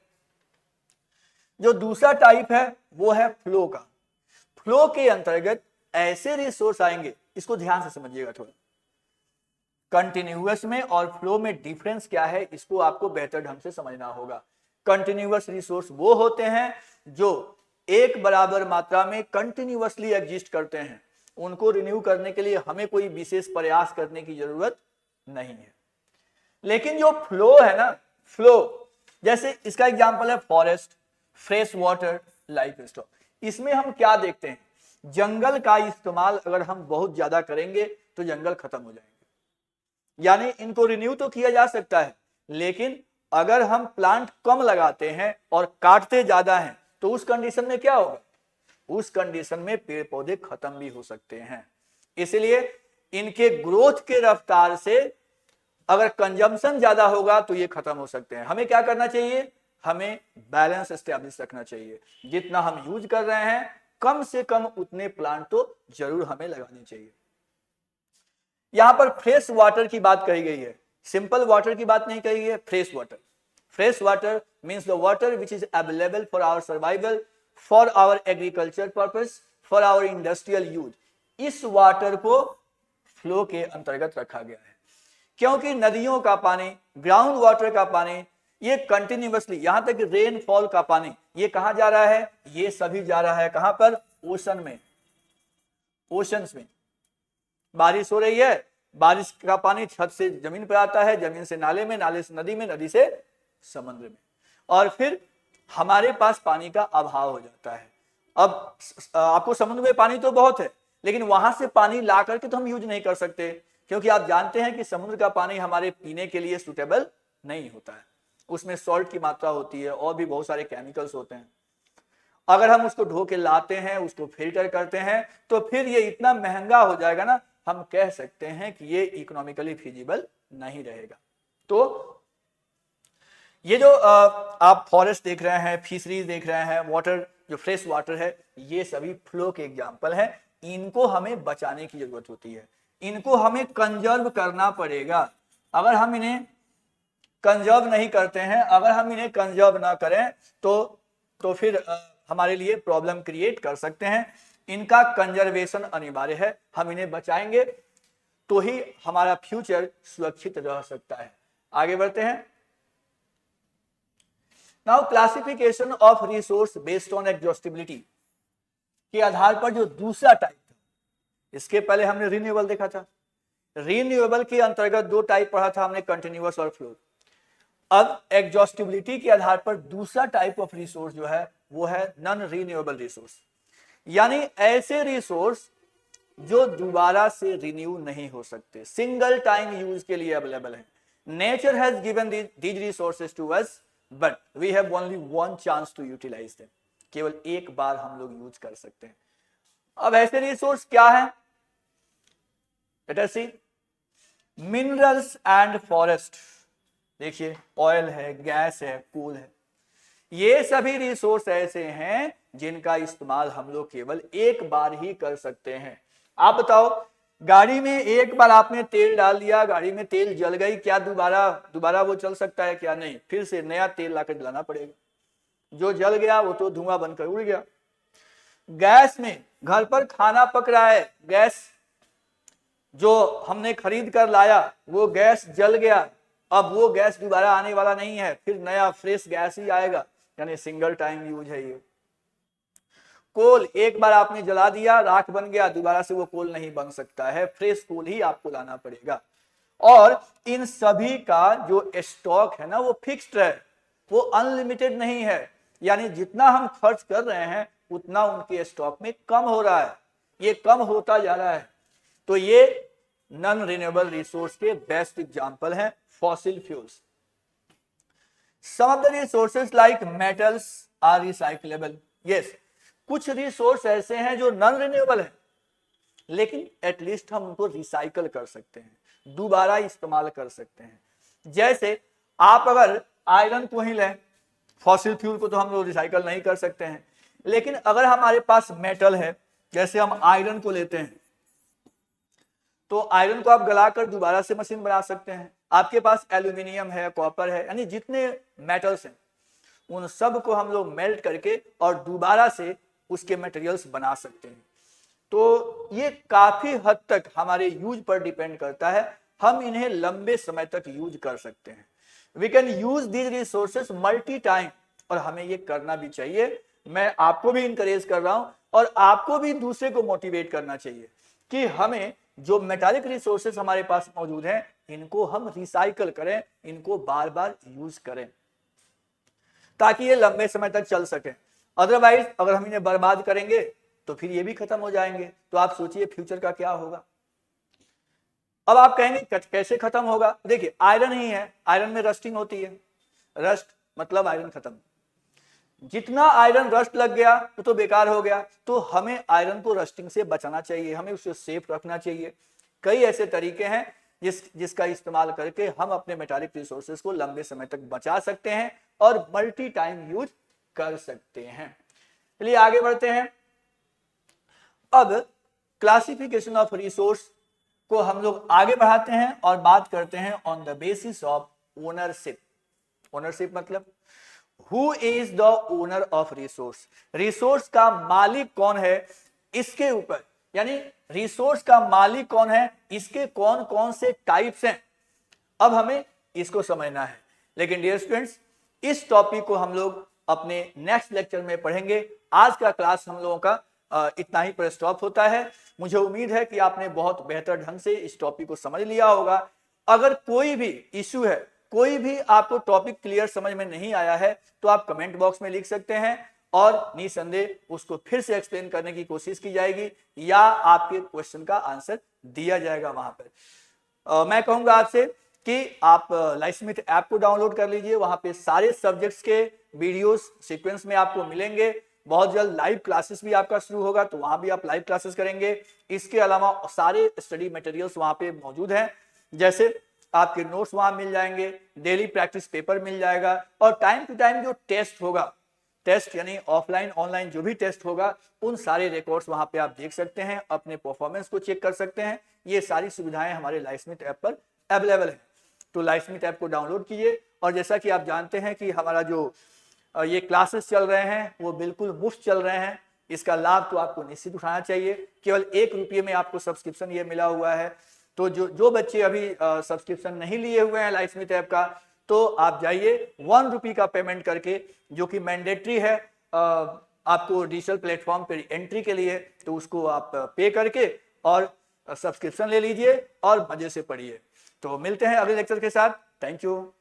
जो दूसरा टाइप है वो है फ्लो का। फ्लो के अंतर्गत ऐसे रिसोर्स आएंगे, इसको ध्यान से समझिएगा थोड़ा। कंटिन्यूअस में और फ्लो में डिफरेंस क्या है, इसको आपको बेहतर ढंग से समझना होगा। कंटिन्यूअस रिसोर्स वो होते हैं जो एक बराबर मात्रा में कंटिन्यूअसली एग्जिस्ट करते हैं, उनको रिन्यू करने के लिए हमें कोई विशेष प्रयास करने की जरूरत नहीं है। लेकिन जो फ्लो है ना, फ्लो, जैसे इसका एग्जांपल है forest, fresh water, life stock. इसमें हम क्या देखते हैं, जंगल का इस्तेमाल अगर हम बहुत ज्यादा करेंगे तो जंगल खत्म हो जाएंगे। यानी इनको रिन्यू तो किया जा सकता है, लेकिन अगर हम प्लांट कम लगाते हैं और काटते ज्यादा हैं तो उस कंडीशन में क्या होगा, उस कंडीशन में पेड़ पौधे खत्म भी हो सकते हैं। इसलिए इनके ग्रोथ के रफ्तार से अगर कंजम्पशन ज्यादा होगा तो ये खत्म हो सकते हैं। हमें क्या करना चाहिए, हमें बैलेंस एस्टेब्लिश रखना चाहिए। जितना हम यूज कर रहे हैं कम से कम उतने प्लांट तो जरूर हमें लगाने चाहिए। यहां पर फ्रेश वाटर की बात कही गई है, सिंपल वाटर की बात नहीं कही गई है, fresh water. Fresh water means the water which is available for our survival, for our agriculture purpose, for our industrial use. इस वाटर को फ्लो के अंतर्गत रखा गया है, क्योंकि नदियों का पानी, ग्राउंड वाटर का पानी, ये कंटिन्यूअसली, यहां तक रेनफॉल का पानी, ये कहां जा रहा है, ये सभी जा रहा है कहां पर, ओशन में। ओशंस में बारिश हो रही है, बारिश का पानी छत से जमीन पर आता है, जमीन से नाले में, नाले से नदी में, नदी से समुद्र में, और फिर हमारे पास पानी का अभाव हो जाता है। अब आपको समुद्र में पानी तो बहुत है, लेकिन वहां से पानी ला करके तो हम यूज नहीं कर सकते, क्योंकि आप जानते हैं कि समुद्र का पानी हमारे पीने के लिए सुटेबल नहीं होता है, उसमें सॉल्ट की मात्रा होती है और भी बहुत सारे केमिकल्स होते हैं। अगर हम उसको धो के लाते हैं, उसको फिल्टर करते हैं, तो फिर ये इतना महंगा हो जाएगा ना, हम कह सकते हैं कि ये इकोनॉमिकली फिजिबल नहीं रहेगा। तो ये जो आप फॉरेस्ट देख रहे हैं, फिशरीज देख रहे हैं, वाटर जो फ्रेश वाटर है, ये सभी फ्लो के एग्जांपल हैं। इनको हमें बचाने की जरूरत होती है, इनको हमें कंजर्व करना पड़ेगा। अगर हम इन्हें कंजर्व नहीं करते हैं, अगर हम इन्हें कंजर्व ना करें तो फिर हमारे लिए प्रॉब्लम क्रिएट कर सकते हैं। इनका कंजर्वेशन अनिवार्य है, हम इन्हें बचाएंगे तो ही हमारा फ्यूचर सुरक्षित रह सकता है। आगे बढ़ते हैं। Now classification of resource based on exhaustibility के आधार पर जो दूसरा टाइप था, इसके पहले हमने रिन्यूएबल देखा था। रिन्यूएबल के अंतर्गत दो टाइप पढ़ा था हमने, कंटिन्यूअस और फ्लो। अब एग्जॉस्टिबिलिटी के आधार पर दूसरा टाइप ऑफ रिसोर्स जो है वो है नॉन रिन्यूएबल रिसोर्स, यानी ऐसे रिसोर्स जो दोबारा से रिन्यू नहीं हो सकते, सिंगल टाइम यूज के लिए अवेलेबल है। Nature has given these resources to us, but we have only one chance to utilize them. केवल एक बार हम लोग यूज कर सकते हैं। अब ऐसे रिसोर्स क्या है, let us see. Minerals and forest, देखिए ऑयल है, गैस है, कोल है, ये सभी रिसोर्स ऐसे हैं जिनका इस्तेमाल हम लोग केवल एक बार ही कर सकते हैं। आप बताओ, गाड़ी में एक बार आपने तेल डाल दिया, गाड़ी में तेल जल गई, क्या दोबारा वो चल सकता है? क्या नहीं, फिर से नया तेल लाकर डलाना पड़ेगा। जो जल गया वो तो धुआं बनकर उड़ गया। गैस में घर पर खाना पक रहा है, गैस जो हमने खरीद कर लाया वो गैस जल गया, अब वो गैस दोबारा आने वाला नहीं है, फिर नया फ्रेश गैस ही आएगा, यानी सिंगल टाइम यूज है ये। कोल एक बार आपने जला दिया, राख बन गया, दोबारा से वो कोल नहीं बन सकता है, फ्रेश कोल ही आपको लाना पड़ेगा। और इन सभी का जो स्टॉक है ना वो फिक्स्ड है, वो अनलिमिटेड नहीं है, यानी जितना हम खर्च कर रहे हैं उतना उनके स्टॉक में कम हो रहा है, ये कम होता जा रहा है। तो ये नॉन रिन्यूएबल रिसोर्स के बेस्ट एग्जांपल हैं fossil fuels. Some of the resources like metals are recyclable. Yes, कुछ रिसोर्स ऐसे हैं जो नॉन रिन्यूएबल है, लेकिन एटलीस्ट हम उनको रिसाइकल कर सकते हैं, दोबारा इस्तेमाल कर सकते हैं। जैसे आप अगर आयरन को ही लें, फॉसिल फ्यूल को तो हम लोग रिसाइकल नहीं कर सकते हैं, लेकिन अगर हमारे पास मेटल है, जैसे हम आयरन को लेते हैं, तो आयरन को आप गलाकर दोबारा से मशीन बना सकते हैं। आपके पास एल्यूमिनियम है, कॉपर है, यानी जितने मेटल्स हैं उन सब को हम लोग मेल्ट करके और दोबारा से उसके मटेरियल्स बना सकते हैं। तो ये काफी हद तक हमारे यूज पर डिपेंड करता है, हम इन्हें लंबे समय तक यूज कर सकते हैं। We can use these resources multi time, और हमें ये करना भी चाहिए। मैं आपको भी इंकरेज कर रहा हूं और आपको भी दूसरे को मोटिवेट करना चाहिए कि हमें जो मेटालिक रिसोर्सेज हमारे पास मौजूद हैं इनको हम रिसाइकल करें, इनको बार बार यूज करें, ताकि ये लंबे समय तक चल सके। अदरवाइज अगर हम इन्हें बर्बाद करेंगे तो फिर ये भी खत्म हो जाएंगे। तो आप सोचिए फ्यूचर का क्या होगा। अब आप कहेंगे कैसे खत्म होगा? देखिए आयरन ही है, आयरन में रस्टिंग होती है, रस्ट मतलब आयरन खत्म। जितना आयरन रस्ट लग गया वो तो बेकार हो गया, तो हमें आयरन को रस्टिंग से बचाना चाहिए, हमें उसे सेफ रखना चाहिए। कई ऐसे तरीके हैं जिसका इस्तेमाल करके हम अपने मेटालिक रिसोर्सेज को लंबे समय तक बचा सकते हैं और मल्टी टाइम यूज कर सकते हैं। चलिए आगे बढ़ते हैं। अब क्लासिफिकेशन ऑफ रिसोर्स को हम लोग आगे बढ़ाते हैं और बात करते हैं on the basis of ownership. Ownership मतलब who is the owner of resource, resource का मालिक कौन है, इसके ऊपर, यानी रिसोर्स का मालिक कौन है, इसके कौन कौन से टाइप्स हैं, अब हमें इसको समझना है। लेकिन डियर स्टूडेंट्स, इस टॉपिक को हम लोग अपने नेक्स्ट लेक्चर में पढ़ेंगे। आज का क्लास हम लोगों का इतना ही पर स्टॉप होता है। मुझे उम्मीद है कि आपने बहुत बेहतर ढंग से इस टॉपिक को समझ लिया होगा। अगर कोई भी इश्यू है, कोई भी आपको टॉपिक क्लियर समझ में नहीं आया है, तो आप कमेंट बॉक्स में लिख सकते हैं और निसंदेह उसको फिर से एक्सप्लेन करने की कोशिश की जाएगी या आपके क्वेश्चन का आंसर दिया जाएगा वहां पर। मैं कहूंगा आपसे कि आप लाइफस्मिथ ऐप को डाउनलोड कर लीजिए, वहां पे सारे सब्जेक्ट्स के वीडियोस सीक्वेंस में आपको मिलेंगे। बहुत जल्द लाइव क्लासेस भी आपका शुरू होगा, तो वहां भी आप लाइव क्लासेस करेंगे। इसके अलावा सारे स्टडी मटेरियल्स वहां पे मौजूद हैं, जैसे आपके नोट्स वहां मिल जाएंगे, डेली प्रैक्टिस पेपर मिल जाएगा और टाइम टू टाइम जो टेस्ट होगा, टेस्ट यानी ऑफलाइन ऑनलाइन जो भी टेस्ट होगा, उन सारे रिकॉर्ड्स वहां पे आप देख सकते हैं, अपने परफॉर्मेंस को चेक कर सकते हैं। ये सारी सुविधाएं हमारे लाइफस्मिथ ऐप पर अवेलेबल है। तो लाइफस्मिथ ऐप को डाउनलोड कीजिए। और जैसा कि आप जानते हैं कि हमारा जो ये क्लासेस चल रहे हैं वो बिल्कुल मुफ्त चल रहे हैं, इसका लाभ तो आपको निश्चित उठाना चाहिए। केवल 1 रुपये में आपको सब्सक्रिप्शन ये मिला हुआ है। तो जो बच्चे अभी सब्सक्रिप्शन नहीं लिए हुए हैं लाइफस्मिथ ऐप का, तो आप जाइए 1 रुपये का पेमेंट करके, जो कि मैंडेटरी है आपको डिजिटल प्लेटफॉर्म पर एंट्री के लिए, तो उसको आप पे करके और सब्सक्रिप्शन ले लीजिए और मजे से पढ़िए। तो मिलते हैं अगले लेक्चर के साथ। Thank you.